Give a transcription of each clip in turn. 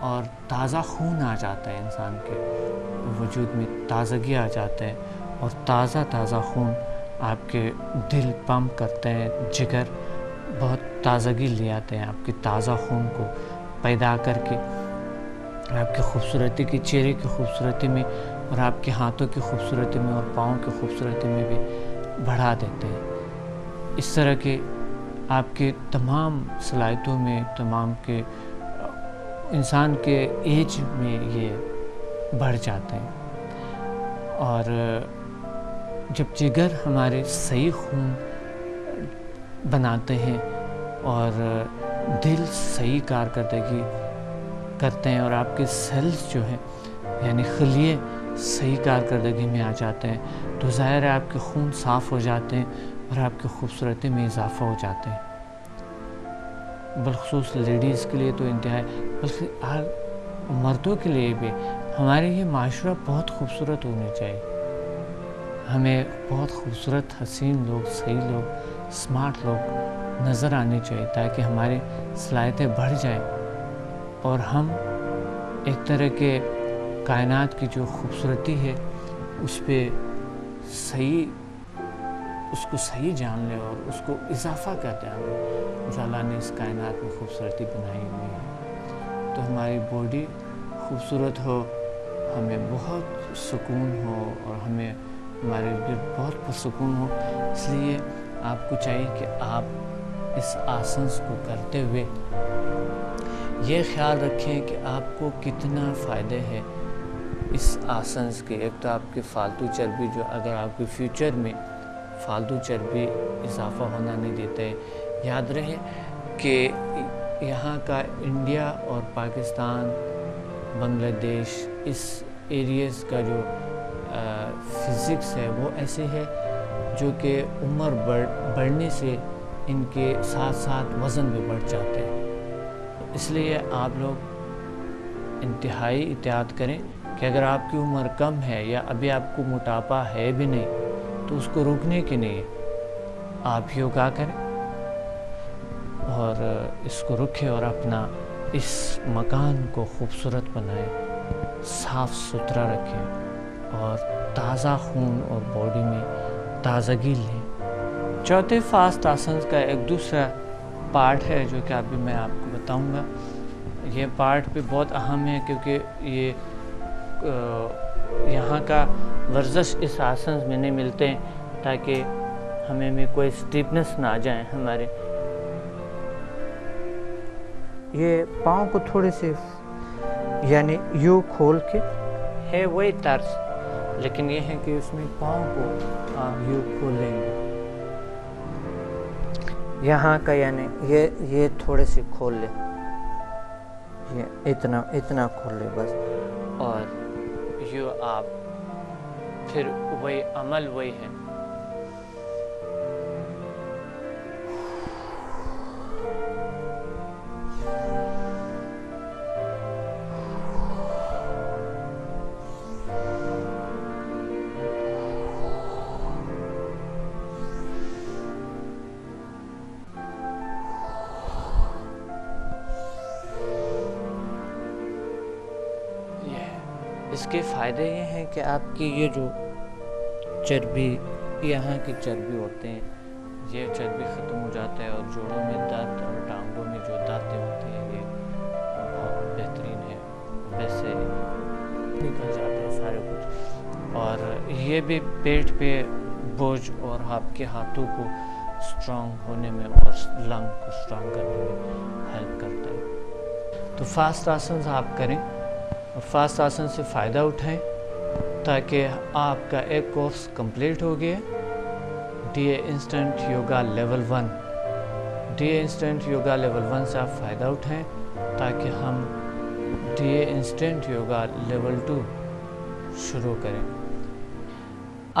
اور تازہ خون آ جاتا ہے انسان کے وجود میں، تازگی آ جاتا ہے، اور تازہ خون آپ کے دل پمپ کرتے ہیں، جگر بہت تازگی لے آتے ہیں آپ کے تازہ خون کو پیدا کر کے آپ کی خوبصورتی کی، چہرے کی خوبصورتی میں اور آپ کے ہاتھوں کی خوبصورتی میں اور پاؤں کی خوبصورتی میں بھی بڑھا دیتے ہیں۔ اس طرح کے آپ کے تمام صلاحیتوں میں، تمام کے انسان کے ایج میں یہ بڑھ جاتے ہیں۔ اور جب جگر ہمارے صحیح خون بناتے ہیں اور دل صحیح کارکردگی کرتے ہیں اور آپ کے سیلز جو ہیں یعنی خلیے صحیح کارکردگی میں آ جاتے ہیں، تو ظاہر ہے آپ کے خون صاف ہو جاتے ہیں اور آپ کی خوبصورتی میں اضافہ ہو جاتے ہیں۔ بالخصوص لیڈیز کے لیے تو انتہائی، بلکہ مردوں کے لیے بھی ہمارے یہ معاشرہ بہت خوبصورت ہونا چاہیے۔ ہمیں بہت خوبصورت، حسین لوگ، صحیح لوگ، اسمارٹ لوگ نظر آنے چاہیے تاکہ ہماری صلاحیتیں بڑھ جائیں اور ہم ایک طرح کے کائنات کی جو خوبصورتی ہے اس پہ اس کو صحیح جان لیں اور اس کو اضافہ کر دیں جو اللہ نے اس کائنات میں خوبصورتی بنائی ہوئی ہے، تو ہماری باڈی خوبصورت ہو، ہمیں بہت سکون ہو اور ہمیں ہمارے بہت پرسکون ہو۔ اس لیے آپ کو چاہیے کہ آپ اس آسنس کو کرتے ہوئے یہ خیال رکھیں کہ آپ کو کتنا فائدے ہے اس آسنس کے۔ ایک تو آپ کی فالتو چربی، جو اگر آپ کے فیوچر میں فالتو چربی اضافہ ہونا نہیں دیتے، یاد رہے کہ یہاں کا انڈیا اور پاکستان، بنگلہ دیش، اس ایریز کا جو فزکس ہے وہ ایسے ہے جو کہ عمر بڑھنے سے ان کے ساتھ ساتھ وزن بھی بڑھ جاتے ہیں۔ اس لیے آپ لوگ انتہائی احتیاط کریں کہ اگر آپ کی عمر کم ہے یا ابھی آپ کو موٹاپا ہے بھی نہیں تو اس کو روکنے کے لیے آپ یوگا کریں اور اس کو رکھیں اور اپنا اس مکان کو خوبصورت بنائیں، صاف ستھرا رکھیں اور تازہ خون اور باڈی میں تازگی لیں۔ چوتھے فاسٹ آسنس کا ایک دوسرا پارٹ ہے جو کہ ابھی میں آپ کو بتاؤں گا۔ یہ پارٹ بھی بہت اہم ہے کیونکہ یہ یہاں کا ورزش اس آسنس میں نہیں ملتے ہیں تاکہ ہمیں میں کوئی سٹیپنس نہ آ جائیں ہمارے۔ یہ پاؤں کو تھوڑے سے یعنی یوں کھول کے ہے وہی طرز، لیکن یہ ہے کہ اس میں پاؤں کو یوں کھولیں گے، یہاں کا یعنی یہ تھوڑے سے کھول لیں، یہ اتنا کھول لیں بس، اور یوں آپ پھر وہی عمل وہی ہے۔ اس کے فائدے یہ ہیں کہ آپ کی یہ جو چربی، یہاں کی چربی ہوتے ہیں، یہ چربی ختم ہو جاتا ہے اور جوڑوں میں درد اور ٹانگوں میں جو درد ہوتے ہیں یہ بہت بہترین ہے، ویسے نکل جاتا ہے سارے کچھ، اور یہ بھی پیٹ پہ بوجھ اور آپ کے ہاتھوں کو اسٹرانگ ہونے میں اور لنگ کو اسٹرانگ کرنے میں ہیلپ کرتا ہے۔ تو فاسٹ آسنز آپ کریں اور فاسٹ آسن سے فائدہ اٹھائیں تاکہ آپ کا ایک کورس کمپلیٹ ہو گیا، D A instant yoga level 1۔ D A instant yoga level 1 سے آپ فائدہ اٹھائیں تاکہ ہم D A instant yoga level 2 شروع کریں۔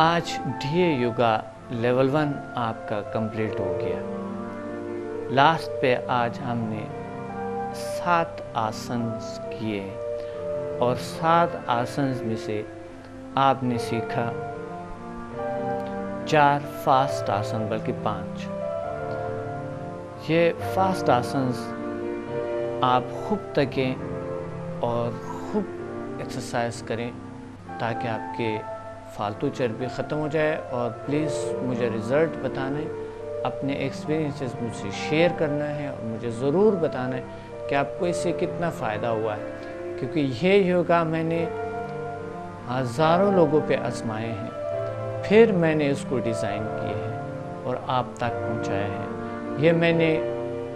آج ڈی اے یوگا لیول 1 آپ کا کمپلیٹ ہو گیا۔ لاسٹ پہ آج ہم نے 7 آسنز کیے اور 7 آسنز میں سے آپ نے سیکھا 4 فاسٹ آسن، بلکہ 5۔ یہ فاسٹ آسنز آپ خود تکیں اور خوب ایکسرسائز کریں تاکہ آپ کے فالتو چربی ختم ہو جائے. اور پلیز مجھے رزلٹ بتانا ہے، اپنے ایکسپیرینسز مجھ سے شیئر کرنا ہے اور مجھے ضرور بتانا ہے کہ آپ کو اس سے کتنا فائدہ ہوا ہے، کیونکہ یہ یوگا میں نے ہزاروں لوگوں پہ آزمائے ہیں، پھر میں نے اس کو ڈیزائن کیے ہیں اور آپ تک پہنچایا ہے. یہ میں نے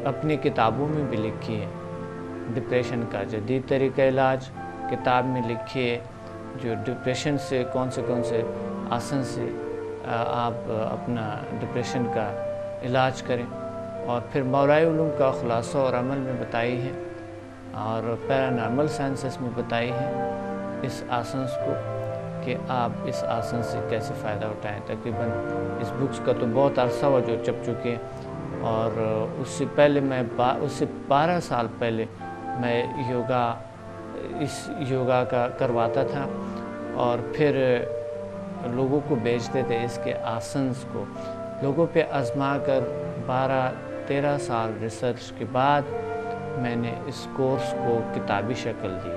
اپنی کتابوں میں بھی لکھی ہے. ڈپریشن کا جدید طریقہ علاج کتاب میں لکھی ہے، جو ڈپریشن سے کون سے آسن سے آپ اپنا ڈپریشن کا علاج کریں. اور پھر ماورائے علوم کا خلاصہ اور عمل میں بتائی ہے، اور پیرانارمل سائنسز میں بتائی ہے اس آسنس کو کہ آپ اس آسن سے کیسے فائدہ اٹھائیں. تقریباً اس بکس کا تو بہت عرصہ ہوا جو چھپ چکے، اور اس سے پہلے اس سے 12 سال پہلے میں اس یوگا کا کرواتا تھا، اور پھر لوگوں کو بیچتے تھے اس کے آسنس کو. لوگوں پہ آزما کر 12-13 سال ریسرچ کے بعد میں نے اس کورس کو کتابی شکل دی،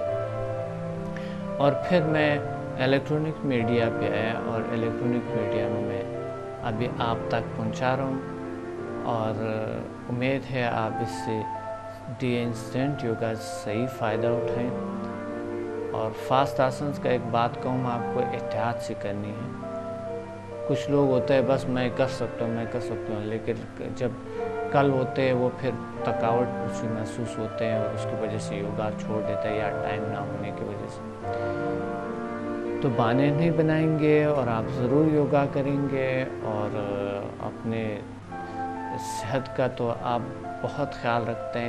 اور پھر میں الیکٹرونک میڈیا پہ آیا، اور الیکٹرونک میڈیا میں ابھی آپ تک پہنچا رہا ہوں. اور امید ہے آپ اس سے انسٹنٹ یوگا صحیح فائدہ اٹھائیں. اور فاسٹ آسنس کا ایک بات کہوں، آپ کو احتیاط سے کرنی ہے. کچھ لوگ ہوتے ہیں بس میں کر سکتا ہوں، لیکن جب کل ہوتے ہیں وہ پھر تھکاوٹ اس سے محسوس ہوتے ہیں اور اس کی وجہ سے یوگا چھوڑ دیتا ہے یا ٹائم نہ ہونے کی وجہ سے. تو بہانے نہیں بنائیں گے اور آپ ضرور یوگا کریں گے. اور اپنے صحت کا تو آپ بہت خیال رکھتے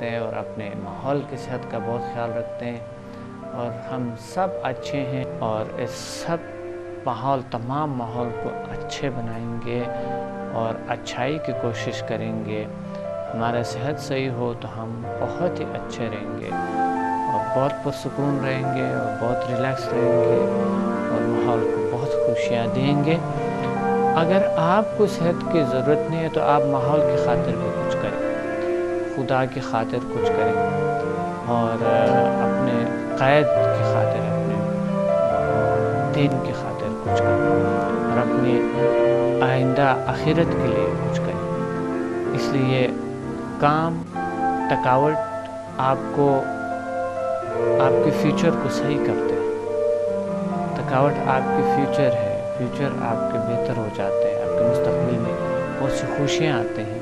ہیں اور اپنے ماحول کی صحت کا بہت خیال رکھتے ہیں. اور ہم سب اچھے ہیں، اور اس سب تمام ماحول کو اچھے بنائیں گے اور اچھائی کی کوشش کریں گے. ہمارا صحت صحیح ہو تو ہم بہت ہی اچھے رہیں گے اور بہت پرسکون رہیں گے اور بہت ریلیکس رہیں گے اور ماحول کو بہت خوشیاں دیں گے. اگر آپ کو صحت کی ضرورت نہیں ہے تو آپ ماحول کی خاطر بھی کچھ کریں، خدا کی خاطر کچھ کریں، اور اپنے قائد کی خاطر، اپنے دین کی خاطر کچھ کریں، اور اپنی آئندہ آخرت کے لیے کچھ کریں. اس لیے کام تھکاوٹ آپ کے فیوچر کو صحیح کرتے ہیں. تھکاوٹ آپ کی فیوچر ہے، فیوچر آپ کے بہتر ہو جاتے ہیں، آپ کے مستقبل میں بہت سی خوشیاں آتے ہیں.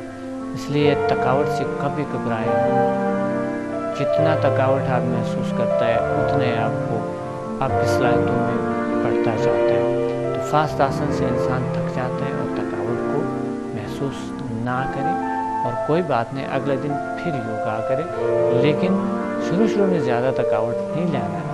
اس لیے تھکاوٹ سے کبھی گھبرائیں نہیں. جتنا تھکاوٹ آپ محسوس کرتا ہے اتنے آپ کی صلاحیتوں میں بڑھتا جاتا ہے. تو فاسٹ آسن سے انسان تھک جاتا ہے اور تھکاوٹ کو محسوس نہ کرے، اور کوئی بات نہیں، اگلے دن پھر یوگا کرے، لیکن شروع میں زیادہ تھکاوٹ نہیں لینا ہے.